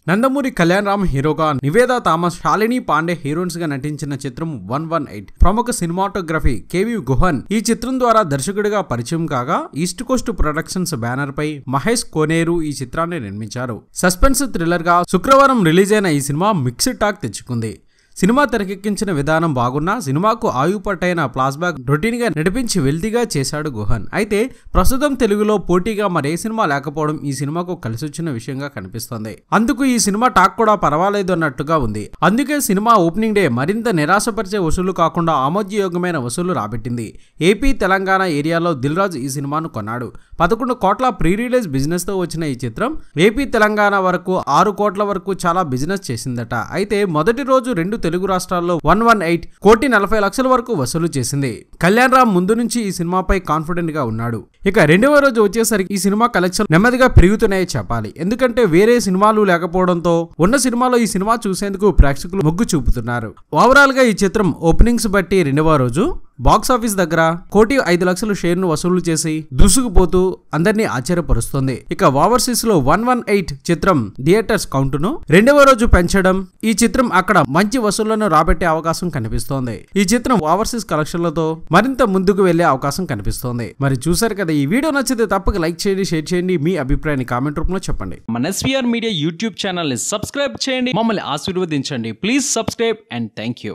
నందమూరి కళ్యాణ్ రామ్ హీరోగా, Nivetha Thomas, Shalini Pandey heroines గా నటించిన చిత్రం 118. ప్రముఖ సినిమాటోగ్రఫీ కేవి గుహన్ ఈ చిత్రం ద్వారా దర్శకుడిగా పరిచయం కాగా, ఈస్ట్ కోస్ట్ ప్రొడక్షన్స్ బ్యానర్ పై మహేష్ కోనేరు ఈ చిత్రాన్ని నిర్మించారు. సస్పెన్స్ థ్రిల్లర్ గా శుక్రవారం రిలీజ్ అయిన ఈ సినిమా మిక్స్డ్ టాక్ తెచ్చుకుంది. సినిమా తెరకెక్కించిన విధానం బాగున్నా, సినిమాకు ఆయుపట్టైన ఫ్లాష్బ్యాక్ రొటీన్ గా నడిపించి వెల్తీగా చేశాడు గుహన్. అయితే ప్రస్తుతం తెలుగులో పోటీగా మరే సినిమా లేకపోవడం ఈ సినిమాకు కలిసొచ్చిన విషయంగా కనిపిస్తోంది. అందుకు ఈ సినిమా టాక్ కూడా పర్వాలేదు అన్నట్టుగా ఉంది. అందుకే సినిమా ఓపెనింగ్ డే మరింత నిరాశపరిచే వసూలు కాకుండా ఆమోదయోగ్యమైన వసూలు రాబట్టింది. ఏపీ, తెలంగాణ ఏరియాలో దిల్ రాజు ఈ సినిమాను కొన్నాడు. 11 కోట్ల ప్రీ రిలీజ్ బిజినెస్ తో వచ్చిన ఈ చిత్రం ఏపీ, తెలంగాణ వరకు 6 కోట్ల వరకు చాలా బిజినెస్ చేసిందట. అయితే మొదటి రోజు 2 తెలుగు రాష్ట్రాల్లో 118 కోటి 40 లక్షల వరకు వసూలు చేసింది. కళ్యాణ్ రామ్ ముందు నుంచి ఈ సినిమాపై కాన్ఫిడెంట్ గా ఉన్నాడు. ఇక రెండవ రోజు వచ్చేసరికి ఈ సినిమా కలెక్షన్ నెమ్మదిగా పెరుగుతున్నాయే చెప్పాలి. ఎందుకంటే వేరే సినిమాలు లేకపోవడంతో ఉన్న సినిమాలో ఈ సినిమా చూసేందుకు ప్రేక్షకులు మొగ్గు చూపుతున్నారు. ఓవరాల్ గా ఈ చిత్రం ఓపెనింగ్స్ బట్టి రెండవ రోజు బాక్స్ ఆఫీస్ దగ్గర 1,05,00,000 షేర్ ను వసూలు చేసి దూసుకుపోతూ అందరినీ ఆశ్చర్యపరుస్తుంది. ఇక ఓవర్సీస్ లో 118 చిత్రం థియేటర్స్ కౌంటును రెండవ రోజు పెంచడం ఈ చిత్రం అక్కడ మంచి వసూళ్లను రాబట్టే అవకాశం కనిపిస్తోంది. ఈ చిత్రం ఓవర్సీస్ కలెక్షన్లతో మరింత ముందుకు వెళ్లే అవకాశం కనిపిస్తోంది. మరి చూసారు కదా, ఈ వీడియో నచ్చితే తప్పక లైక్ చేయండి, షేర్ చేయండి, మీ అభిప్రాయాన్ని కామెంట్ రూపంలో చెప్పండి. మన ఎస్వీఆర్ మీడియా యూట్యూబ్ ఛానల్ ని సబ్స్క్రైబ్ చేయండి, మమ్మల్ని ఆశీర్వదించండి. Please subscribe and thank you.